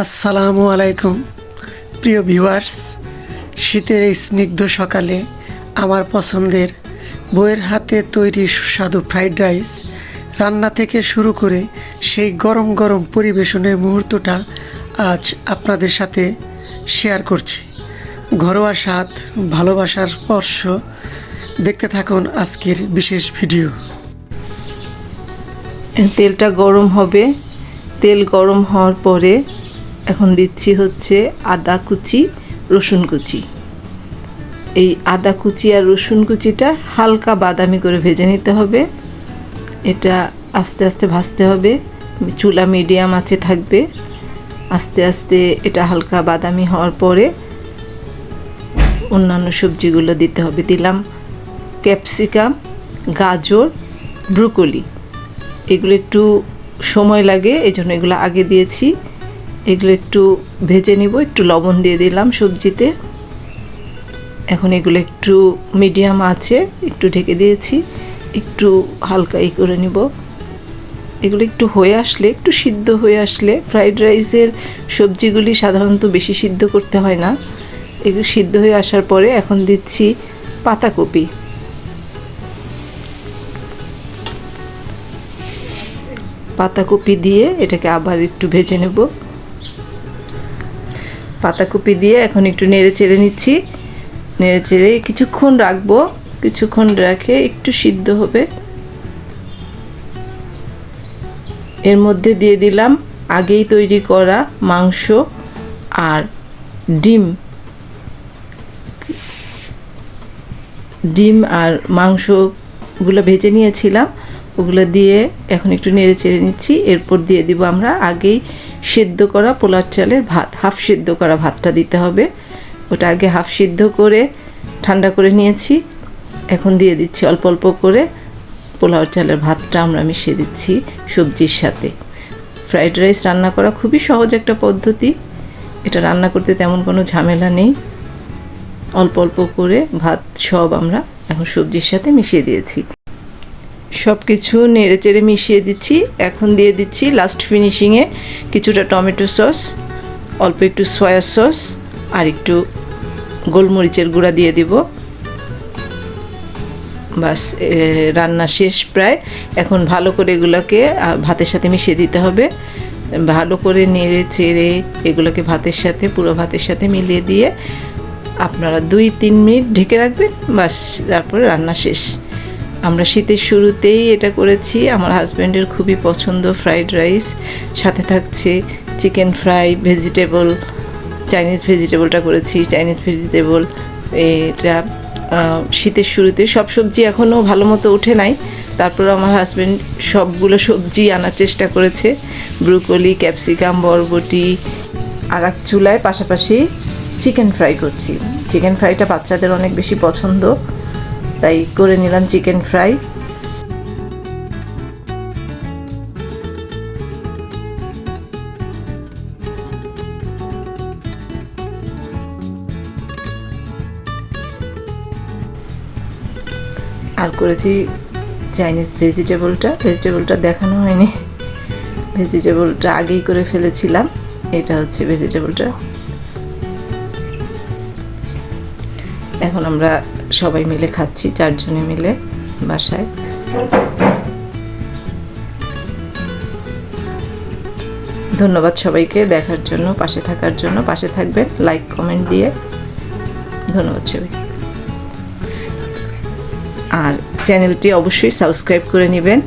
আসসালামু আলাইকুম প্রিয় ভিউয়ার্স, শীতের এই স্নিগ্ধ সকালে আমার পছন্দের বউয়ের হাতে তৈরি সুস্বাদু ফ্রাইড রাইস রান্না থেকে শুরু করে সেই গরম গরম পরিবেশনের মুহূর্তটা আজ আপনাদের সাথে শেয়ার করছি। ঘরোয়া স্বাদ, ভালোবাসার স্পর্শ। দেখতে থাকুন আজকের বিশেষ ভিডিও। তেলটা গরম হবে। তেল গরম হওয়ার পরে এখন দিচ্ছি হচ্ছে আদা কুচি, রসুন কুচি। এই আদা কুচি আর রসুন কুচিটা হালকা বাদামি করে ভেজে নিতে হবে। এটা আস্তে আস্তে ভাজতে হবে, চুলা মিডিয়াম আঁচে থাকবে। আস্তে আস্তে এটা হালকা বাদামি হওয়ার পরে অন্যান্য সবজিগুলো দিতে হবে। দিলাম ক্যাপসিকাম, গাজর, ব্রোকলি। এগুলো একটু সময় লাগে, এই জন্য এগুলো আগে দিয়েছি। এগুলো একটু ভেজে নিব, একটু লবণ দিয়ে দিলাম সবজিতে। এখন এগুলো একটু মিডিয়াম আছে, একটু ঢেকে দিয়েছি, একটু হালকা করে নিব। এগুলো একটু হয়ে আসলে, একটু সিদ্ধ হয়ে আসলে, ফ্রাইড রাইসের সবজিগুলি সাধারণত বেশি সিদ্ধ করতে হয় না। এগুলো সিদ্ধ হয়ে আসার পরে এখন দিচ্ছি পাতাকপি। পাতাকপি দিয়ে এটাকে আবার একটু ভেজে নেব। পাতাকপি দিয়ে এখন একটু নেড়ে চেড়ে নিচ্ছি। নেড়ে চেড়ে কিছুক্ষণ রাখবো, কিছুক্ষণ রেখে একটু সিদ্ধ হবে। এর মধ্যে দিয়ে দিলাম আগেই তৈরি করা মাংস আর ডিম আর মাংসগুলো ভেজে নিয়েছিলাম, ওগুলো দিয়ে এখন একটু নেড়ে চেড়ে নিচ্ছি। এরপর দিয়ে দিব আমরা আগেই সেদ্ধ করা পোলার চালের ভাত, হাফ সেদ্ধ করা ভাতটা দিতে হবে। ওটা আগে হাফ সিদ্ধ করে ঠান্ডা করে নিয়েছি। এখন দিয়ে দিচ্ছি অল্প অল্প করে পোলাও চালের ভাতটা আমরা মিশিয়ে দিচ্ছি সবজির সাথে। ফ্রাইড রাইস রান্না করা খুবই সহজ একটা পদ্ধতি। এটা রান্না করতে তেমন কোনো ঝামেলা নেই। অল্প অল্প করে ভাত সব আমরা এখন সবজির সাথে মিশিয়ে দিয়েছি। সব কিছু নেড়ে চেড়ে মিশিয়ে দিচ্ছি। এখন দিয়ে দিচ্ছি লাস্ট ফিনিশিংয়ে কিছুটা টমেটো সস, অল্প একটু সয়া সস আর একটু গোলমরিচের গুঁড়া দিয়ে দিব। বাস, রান্না শেষ প্রায়। এখন ভালো করে এগুলোকে ভাতের সাথে মিশিয়ে দিতে হবে। ভালো করে নেড়ে চেড়ে এগুলোকে ভাতের সাথে, পুরো ভাতের সাথে মিলিয়ে দিয়ে আপনারা 2-3 মিনিট ঢেকে রাখবেন। বাস, তারপরে রান্না শেষ। আমরা শীতের শুরুতেই এটা করেছি। আমার হাজব্যান্ডের খুবই পছন্দ ফ্রাইড রাইস। সাথে থাকছে চিকেন ফ্রাই, ভেজিটেবল, চাইনিজ ভেজিটেবলটা করেছি, চাইনিজ ভেজিটেবল। এটা শীতের শুরুতে সব সবজি এখনও ভালো মতো ওঠে নাই, তারপর আমার হাজব্যান্ড সবগুলো সবজি আনার চেষ্টা করেছে। ব্রোকলি, ক্যাপসিকাম, বরবটি। আর এক চুলায় পাশাপাশি চিকেন ফ্রাই করছি। চিকেন ফ্রাইটা বাচ্চাদের অনেক বেশি পছন্দ, তাই করে নিলাম চিকেন ফ্রাই। আর করেছি চাইনিজ ভেজিটেবলটা দেখানো হয়নি। ভেজিটেবলটা আগেই করে ফেলেছিলাম। এটা হচ্ছে ভেজিটেবলটা। এখন আমরা সবাই মিলে খাচ্ছি, 4 জনে মিলে বাসায়। ধন্যবাদ সবাইকে দেখার জন্য, পাশে থাকার জন্য। পাশে থাকবেন লাইক কমেন্ট দিয়ে। ধন্যবাদ সবাই। আর চ্যানেলটি অবশ্যই সাবস্ক্রাইব করে নেবেন।